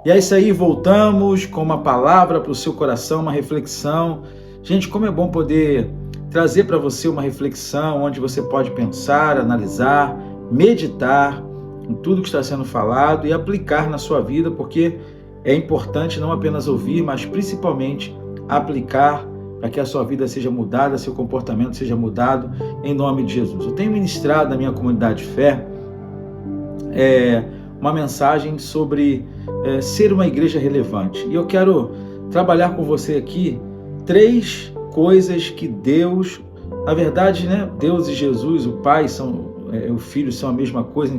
E é isso aí, voltamos com uma palavra para o seu coração, uma reflexão. Gente, como é bom poder trazer para você uma reflexão onde você pode pensar, analisar, meditar em tudo que está sendo falado e aplicar na sua vida, porque é importante não apenas ouvir, mas principalmente aplicar para que a sua vida seja mudada, seu comportamento seja mudado, em nome de Jesus. Eu tenho ministrado na minha comunidade de fé uma mensagem sobre ser uma igreja relevante. E eu quero trabalhar com você aqui 3 coisas que Deus, na verdade, Deus e Jesus, o Pai, o Filho são a mesma coisa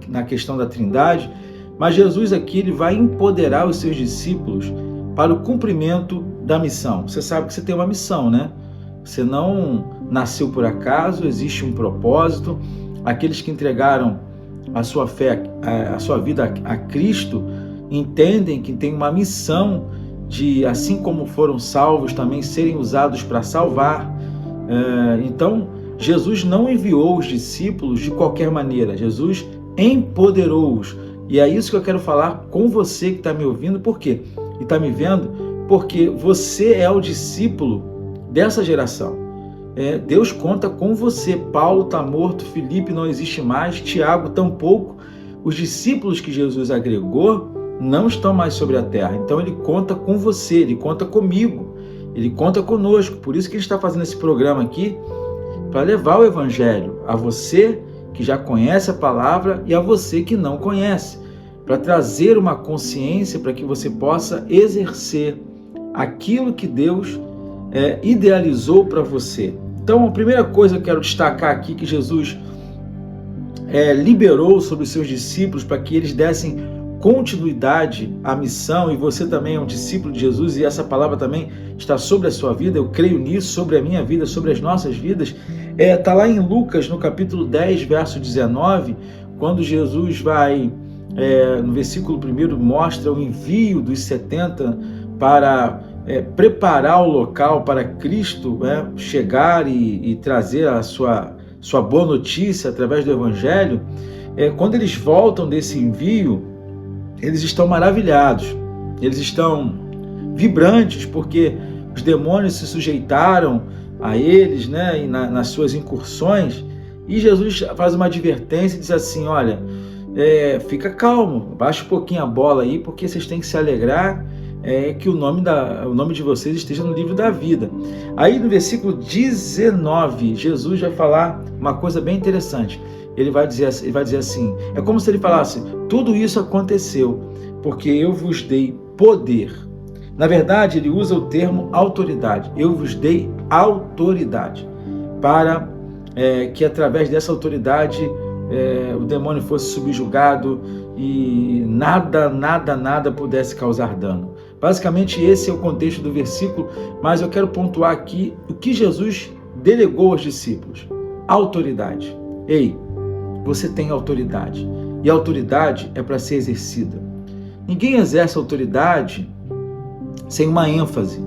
na questão da Trindade, mas Jesus aqui ele vai empoderar os seus discípulos para o cumprimento da missão. Você sabe que você tem uma missão, né? Você não nasceu por acaso, existe um propósito. Aqueles que entregaram a sua fé, a sua vida a Cristo, entendem que tem uma missão de, assim como foram salvos, também serem usados para salvar. Então, Jesus não enviou os discípulos de qualquer maneira. Jesus empoderou-os. E é isso que eu quero falar com você que está me ouvindo. Por quê? E está me vendo? Porque você é o discípulo dessa geração. Deus conta com você. Paulo está morto, Filipe não existe mais, Tiago tampouco. Os discípulos que Jesus agregou não estão mais sobre a terra. Então ele conta com você, ele conta comigo, ele conta conosco. Por isso que ele está fazendo esse programa aqui, para levar o evangelho a você que já conhece a palavra e a você que não conhece, para trazer uma consciência para que você possa exercer aquilo que Deus idealizou para você. Então, a primeira coisa que eu quero destacar aqui, que Jesus liberou sobre os seus discípulos para que eles dessem continuidade à missão, e você também é um discípulo de Jesus e essa palavra também está sobre a sua vida, eu creio nisso, sobre a minha vida, sobre as nossas vidas. Está lá em Lucas, no capítulo 10, verso 19, quando Jesus vai, no versículo 1, mostra o envio dos 70 para preparar o local para Cristo chegar e trazer a sua boa notícia através do Evangelho. Quando eles voltam desse envio, eles estão maravilhados, eles estão vibrantes, porque os demônios se sujeitaram a eles, e nas suas incursões, e Jesus faz uma advertência e diz assim: olha, fica calmo, baixa um pouquinho a bola aí, porque vocês têm que se alegrar, que o nome de vocês esteja no livro da vida. Aí no versículo 19, Jesus vai falar uma coisa bem interessante. Ele vai dizer assim, é como se ele falasse: tudo isso aconteceu porque eu vos dei poder. Na verdade, ele usa o termo autoridade. Eu vos dei autoridade para que através dessa autoridade o demônio fosse subjugado e nada pudesse causar dano. Basicamente esse é o contexto do versículo, mas eu quero pontuar aqui o que Jesus delegou aos discípulos: autoridade. Ei, você tem autoridade, e a autoridade é para ser exercida. Ninguém exerce autoridade sem uma ênfase.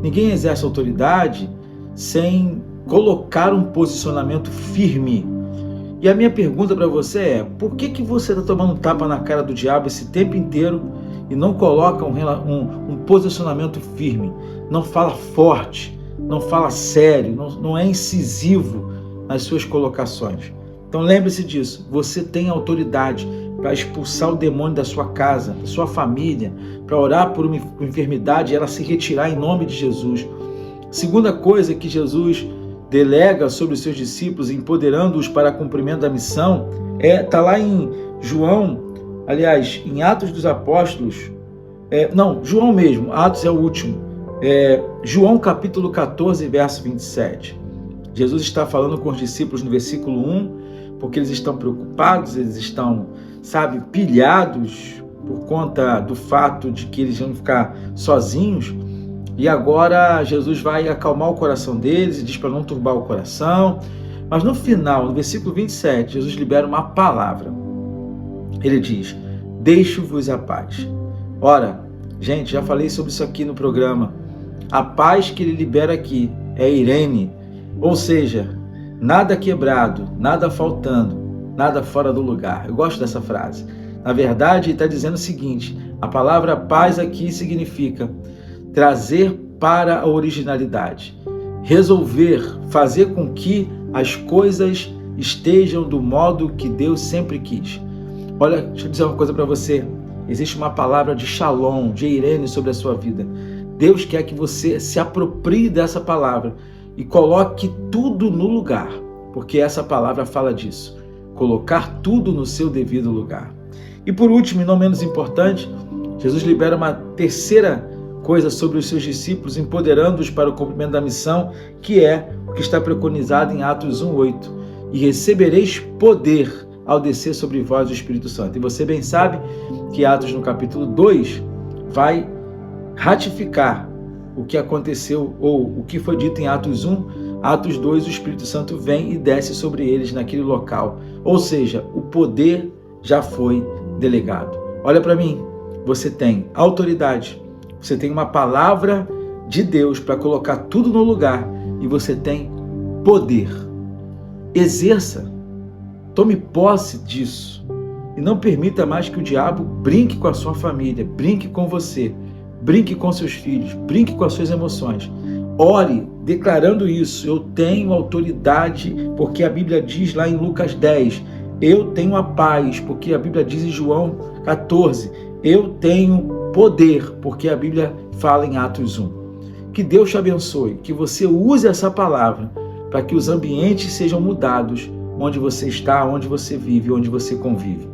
Ninguém exerce autoridade sem colocar um posicionamento firme. E a minha pergunta para você é: por que você está tomando tapa na cara do diabo esse tempo inteiro e não coloca um posicionamento firme? Não fala forte, não fala sério, não é incisivo nas suas colocações. Então lembre-se disso, você tem autoridade para expulsar o demônio da sua casa, da sua família, para orar por uma enfermidade e ela se retirar em nome de Jesus. Segunda coisa que Jesus delega sobre os seus discípulos, empoderando-os para cumprimento da missão, está lá em João, aliás, em Atos dos Apóstolos, João mesmo, Atos é o último, João capítulo 14, verso 27. Jesus está falando com os discípulos no versículo 1, porque eles estão preocupados, eles estão, pilhados por conta do fato de que eles vão ficar sozinhos. E agora Jesus vai acalmar o coração deles e diz para não turbar o coração. Mas no final, no versículo 27, Jesus libera uma palavra. Ele diz: deixo-vos a paz. Ora, gente, já falei sobre isso aqui no programa. A paz que ele libera aqui é Irene, ou seja, nada quebrado, nada faltando, nada fora do lugar. Eu gosto dessa frase. Na verdade, ele está dizendo o seguinte: A palavra paz aqui significa trazer para a originalidade, resolver, fazer com que as coisas estejam do modo que Deus sempre quis. Olha, deixa eu dizer uma coisa para você. Existe uma palavra de Shalom, de Eirene sobre a sua vida. Deus quer que você se aproprie dessa palavra e coloque tudo no lugar, porque essa palavra fala disso. Colocar tudo no seu devido lugar. E por último, e não menos importante, Jesus libera uma terceira coisa sobre os seus discípulos, empoderando-os para o cumprimento da missão, que é o que está preconizado em Atos 1:8. E recebereis poder ao descer sobre vós o Espírito Santo. E você bem sabe que Atos no capítulo 2 vai ratificar o que aconteceu, ou o que foi dito em Atos 1, Atos 2, o Espírito Santo vem e desce sobre eles naquele local. Ou seja, o poder já foi delegado. Olha para mim, você tem autoridade, você tem uma palavra de Deus para colocar tudo no lugar e você tem poder. Exerça, tome posse disso e não permita mais que o diabo brinque com a sua família, brinque com você, brinque com seus filhos, brinque com as suas emoções. Ore declarando isso. Eu tenho autoridade, porque a Bíblia diz lá em Lucas 10, eu tenho a paz, porque a Bíblia diz em João 14, eu tenho poder, porque a Bíblia fala em Atos 1. Que Deus te abençoe, que você use essa palavra para que os ambientes sejam mudados, onde você está, onde você vive, onde você convive.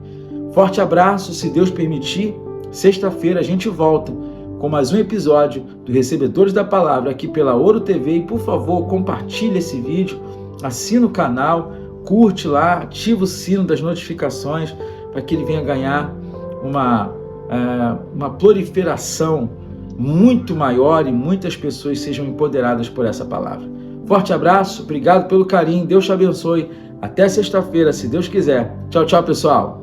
Forte abraço, se Deus permitir, sexta-feira a gente volta com mais um episódio do Recebedores da Palavra aqui pela Ouro TV. E por favor, compartilhe esse vídeo, assina o canal, curte lá, ativa o sino das notificações para que ele venha ganhar uma proliferação muito maior e muitas pessoas sejam empoderadas por essa palavra. Forte abraço, obrigado pelo carinho, Deus te abençoe. Até sexta-feira, se Deus quiser. Tchau, tchau, pessoal.